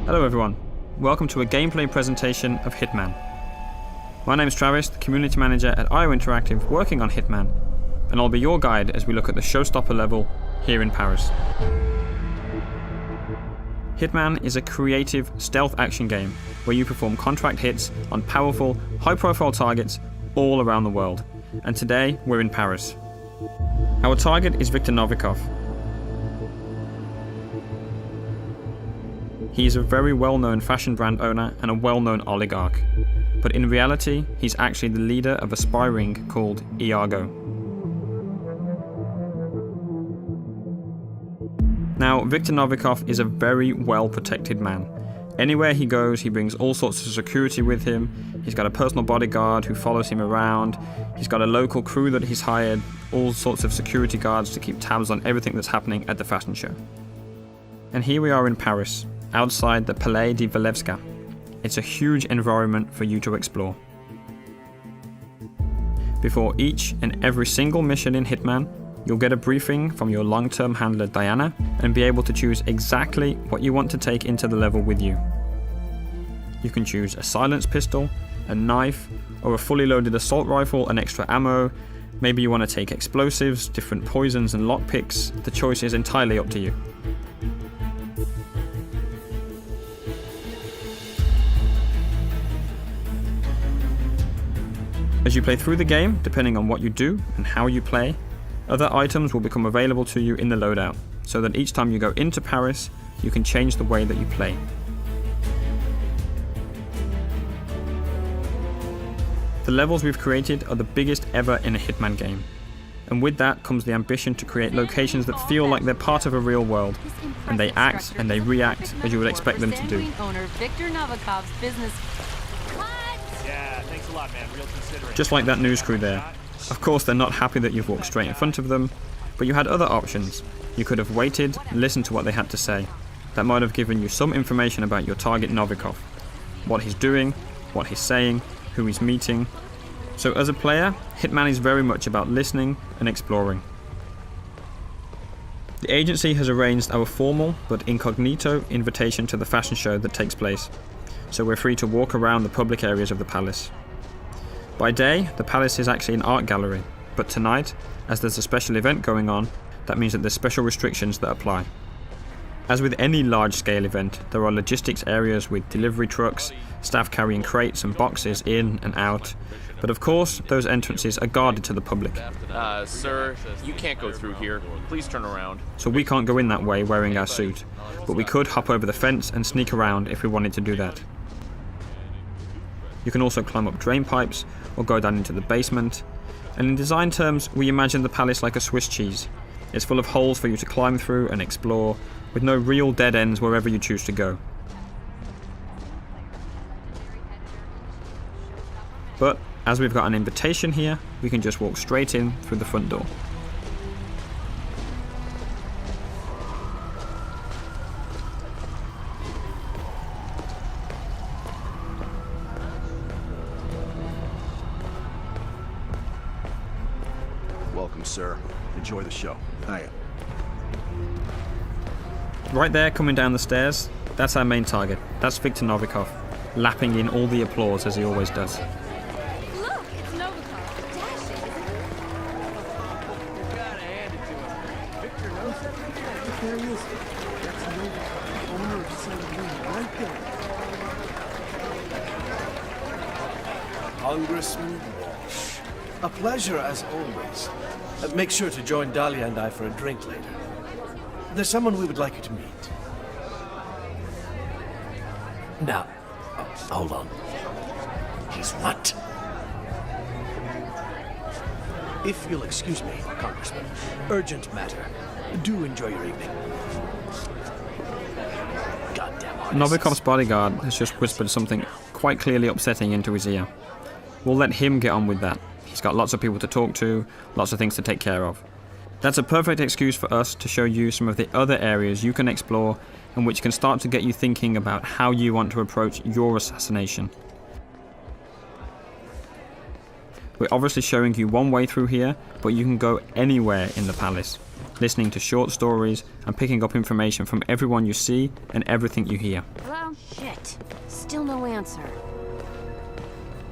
Hello everyone, welcome to a gameplay presentation of Hitman. My name is Travis, the community manager at IO Interactive working on Hitman, and I'll be your guide as we look at the showstopper level here in Paris. Hitman is a creative stealth action game where you perform contract hits on powerful, high-profile targets all around the world, and today we're in Paris. Our target is Viktor Novikov. He is a very well-known fashion brand owner and a well-known oligarch, but in reality, he's actually the leader of a spy ring called Iago. Now, Viktor Novikov is a very well-protected man. Anywhere he goes, he brings all sorts of security with him. He's got a personal bodyguard who follows him around. He's got a local crew that he's hired, all sorts of security guards to keep tabs on everything that's happening at the fashion show. And here we are in Paris, outside the Palais de Walewska. It's a huge environment for you to explore. Before each and every single mission in Hitman, you'll get a briefing from your long-term handler Diana and be able to choose exactly what you want to take into the level with you. You can choose a silenced pistol, a knife, or a fully loaded assault rifle and extra ammo. Maybe you want to take explosives, different poisons and lockpicks. The choice is entirely up to you. As you play through the game, depending on what you do and how you play, other items will become available to you in the loadout, so that each time you go into Paris, you can change the way that you play. The levels we've created are the biggest ever in a Hitman game, and with that comes the ambition to create locations that feel like they're part of a real world, and they act and they react as you would expect them to do. Just like that news crew there. Of course they're not happy that you've walked straight in front of them, but you had other options. You could have waited, listened to what they had to say. That might have given you some information about your target Novikov. What he's doing, what he's saying, who he's meeting. So as a player, Hitman is very much about listening and exploring. The agency has arranged our formal but incognito invitation to the fashion show that takes place, so we're free to walk around the public areas of the palace. By day, the palace is actually an art gallery, but tonight, as there's a special event going on, that means that there's special restrictions that apply. As with any large-scale event, there are logistics areas with delivery trucks, staff carrying crates and boxes in and out, but of course, those entrances are guarded to the public. Sir, you can't go through here. Please turn around. So we can't go in that way wearing our suit, but we could hop over the fence and sneak around if we wanted to do that. You can also climb up drain pipes or go down into the basement. And in design terms, we imagine the palace like a Swiss cheese. It's full of holes for you to climb through and explore, with no real dead ends wherever you choose to go. But as we've got an invitation here, we can just walk straight in through the front door. Welcome, sir. Enjoy the show. Hiya. Right there, coming down the stairs, that's our main target. That's Viktor Novikov, lapping in all the applause as he always does. Look, it's Novikov. Dashing. You gotta hand it to him. Victor knows it. There he is. That's Novikov, owner of Xone, right there. Congressman Walsh. A pleasure as always. Make sure to join Dahlia and I for a drink later. There's someone we would like you to meet. Now, hold on. He's what? If you'll excuse me, Congressman. Urgent matter. Do enjoy your evening. Goddamn artists. Novikov's bodyguard has just whispered something quite clearly upsetting into his ear. We'll let him get on with that. He's got lots of people to talk to, lots of things to take care of. That's a perfect excuse for us to show you some of the other areas you can explore and which can start to get you thinking about how you want to approach your assassination. We're obviously showing you one way through here, but you can go anywhere in the palace. listening to short stories, and picking up information from everyone you see and everything you hear. Hello? Shit. Still no answer.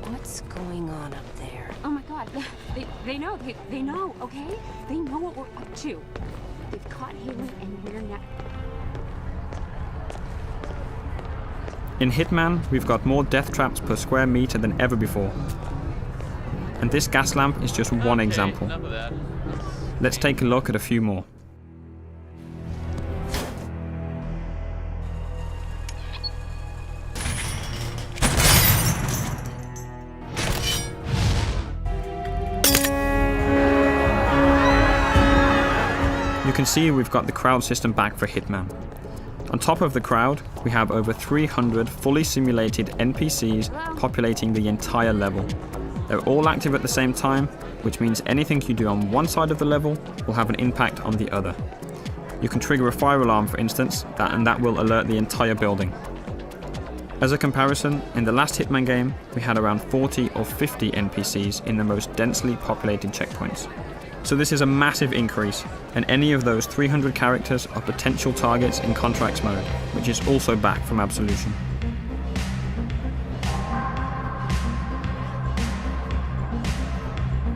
What's going on up there? Oh my god. They know. They know, okay? They know what we're up to. They've caught Haley and we're not... In Hitman, we've got more death traps per square meter than ever before. And this gas lamp is just one example. Enough of that. Let's take a look at a few more. You can see we've got the crowd system back for Hitman. On top of the crowd, we have over 300 fully simulated NPCs populating the entire level. They're all active at the same time, which means anything you do on one side of the level will have an impact on the other. You can trigger a fire alarm, for instance, and that will alert the entire building. As a comparison, in the last Hitman game, we had around 40 or 50 NPCs in the most densely populated checkpoints. So this is a massive increase, and any of those 300 characters are potential targets in Contracts mode, which is also back from Absolution.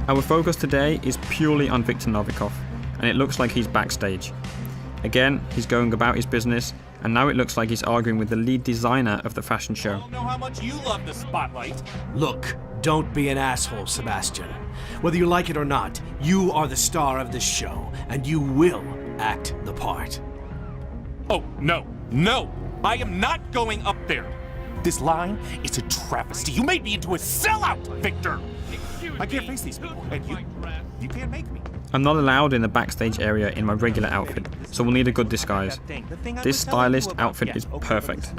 Our focus today is purely on Viktor Novikov, and it looks like he's backstage. Again, he's going about his business, and now it looks like he's arguing with the lead designer of the fashion show. I don't know how much you love the spotlight. Look, don't be an asshole, Sebastian. Whether you like it or not, you are the star of this show, and you will act the part. Oh, no, no! I am not going up there! This line is a travesty. You made me into a sellout, Victor! I can't face these people, and you can't make me. I'm not allowed in the backstage area in my regular outfit, so we'll need a good disguise. This stylist outfit is perfect.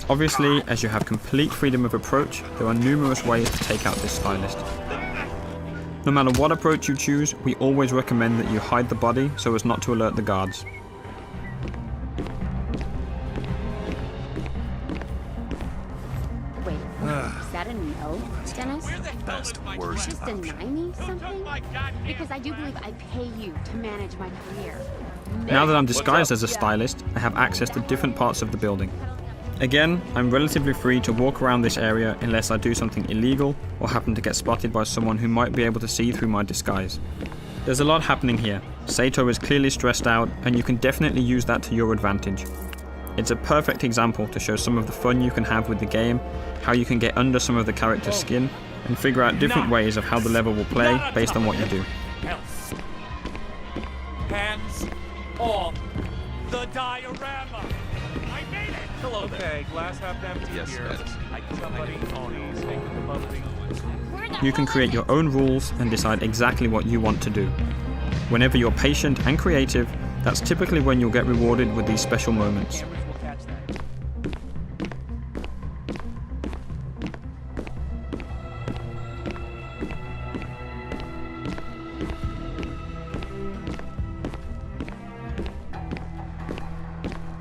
Obviously, as you have complete freedom of approach, there are numerous ways to take out this stylist. No matter what approach you choose, we always recommend that you hide the body so as not to alert the guards. Wait, is that a no, Dennis? Best, worst Just option. deny me something? Because I do believe I pay you to manage my career. Now that I'm disguised as a stylist, I have access to different parts of the building. Again, I'm relatively free to walk around this area unless I do something illegal or happen to get spotted by someone who might be able to see through my disguise. There's a lot happening here. Sato is clearly stressed out, and you can definitely use that to your advantage. It's a perfect example to show some of the fun you can have with the game, how you can get under some of the character's skin, and figure out different ways of how the level will play based on what you do. Else. Hands off the diorama! I made it! Hello there. Okay, glass half empty Yes, here. Dennis. Somebody owns taking the bubbly. You can create your own rules and decide exactly what you want to do. Whenever you're patient and creative, that's typically when you'll get rewarded with these special moments. We'll catch that.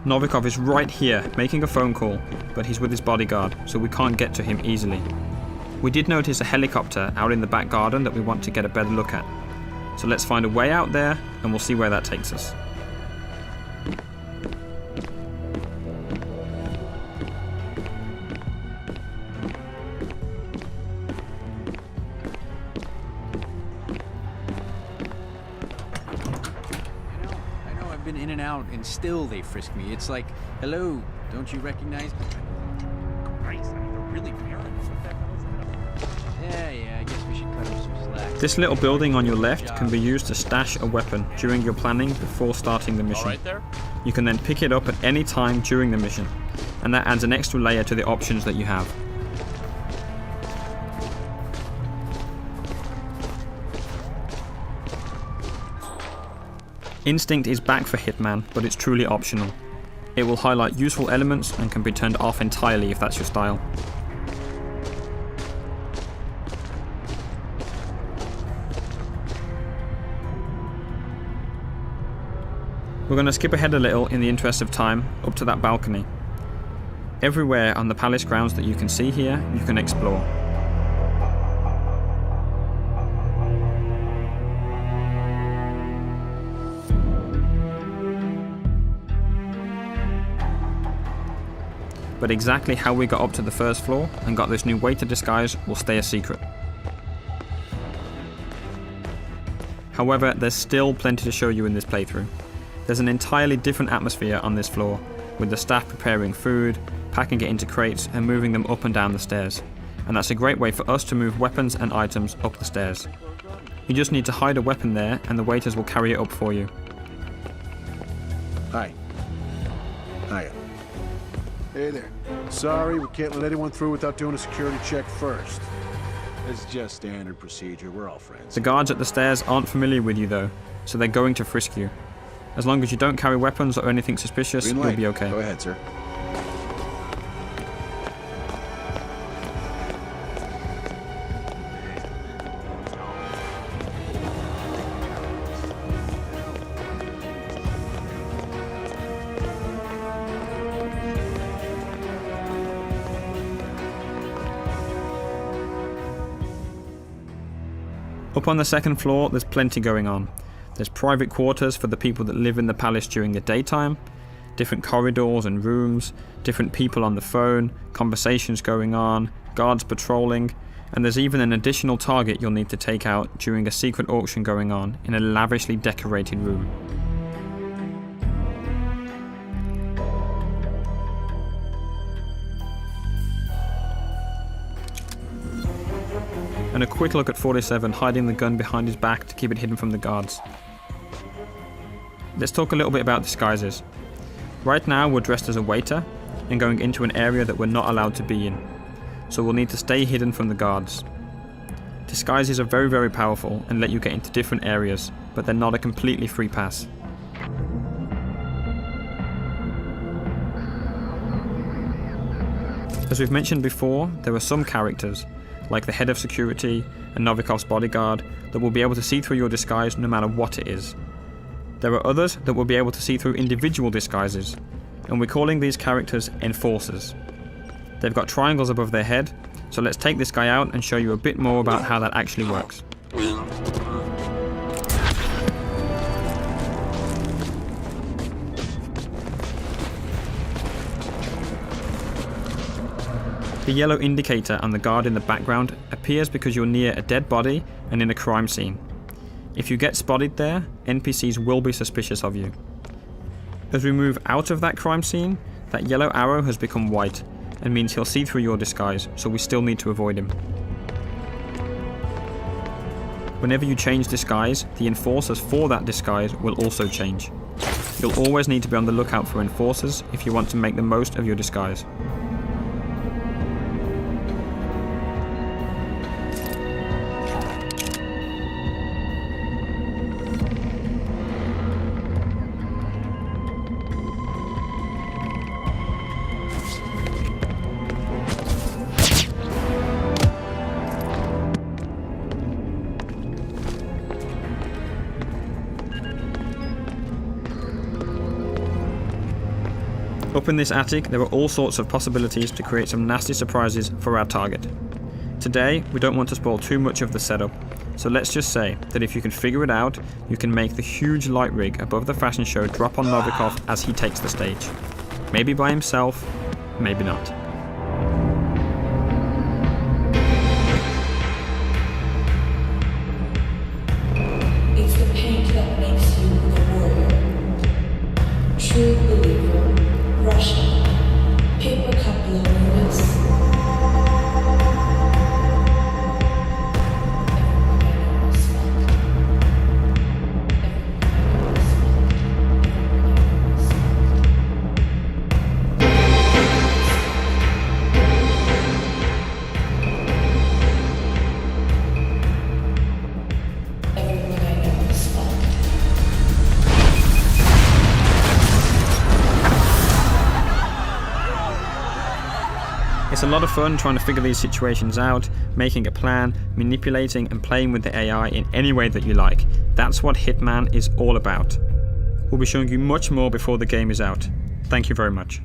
Novikov is right here, making a phone call, but he's with his bodyguard, so we can't get to him easily. We did notice a helicopter out in the back garden that we want to get a better look at. So let's find a way out there, and we'll see where that takes us. I know I've been in and out, and still they frisk me. It's like, hello, don't you recognize me? Christ, I mean, they're really parents. What the hell is that? Yeah, I guess we should cut them some slack. This little building on your left can be used to stash a weapon during your planning before starting the All mission. right there? You can then pick it up at any time during the mission, and that adds an extra layer to the options that you have. Instinct is back for Hitman, but it's truly optional. It will highlight useful elements and can be turned off entirely if that's your style. We're going to skip ahead a little in the interest of time, up to that balcony. Everywhere on the palace grounds that you can see here, you can explore. but exactly how we got up to the first floor and got this new waiter disguise will stay a secret. However, there's still plenty to show you in this playthrough. There's an entirely different atmosphere on this floor, with the staff preparing food, packing it into crates and moving them up and down the stairs. And that's a great way for us to move weapons and items up the stairs. You just need to hide a weapon there and the waiters will carry it up for you. Hi. Hiya. Hey there. Sorry, we can't let anyone through without doing a security check first. It's just standard procedure. We're all friends. The guards at the stairs aren't familiar with you though, so they're going to frisk you. As long as you don't carry weapons or anything suspicious, you'll be okay. Go ahead, sir. Up on the second floor, there's plenty going on. There's private quarters for the people that live in the palace during the daytime, different corridors and rooms, different people on the phone, conversations going on, guards patrolling, and there's even an additional target you'll need to take out during a secret auction going on in a lavishly decorated room. And a quick look at 47 hiding the gun behind his back to keep it hidden from the guards. Let's talk a little bit about disguises. Right now we're dressed as a waiter and going into an area that we're not allowed to be in, so we'll need to stay hidden from the guards. Disguises are very powerful and let you get into different areas, but they're not a completely free pass. As we've mentioned before, there are some characters, like the head of security and Novikov's bodyguard, that will be able to see through your disguise no matter what it is. There are others that will be able to see through individual disguises, and we're calling these characters enforcers. They've got triangles above their head, so let's take this guy out and show you a bit more about how that actually works. The yellow indicator on the guard in the background appears because you're near a dead body and in a crime scene. If you get spotted there, NPCs will be suspicious of you. As we move out of that crime scene, that yellow arrow has become white and means he'll see through your disguise, so we still need to avoid him. Whenever you change disguise, the enforcers for that disguise will also change. You'll always need to be on the lookout for enforcers if you want to make the most of your disguise. Up in this attic, there are all sorts of possibilities to create some nasty surprises for our target. Today, we don't want to spoil too much of the setup, so let's just say that if you can figure it out, you can make the huge light rig above the fashion show drop on Novikov as he takes the stage. Maybe by himself, maybe not. It's the paint that makes you the warrior. True believer. Russia. Paper cup loneliness. It's a lot of fun trying to figure these situations out, making a plan, manipulating and playing with the AI in any way that you like. That's what Hitman is all about. We'll be showing you much more before the game is out. Thank you very much.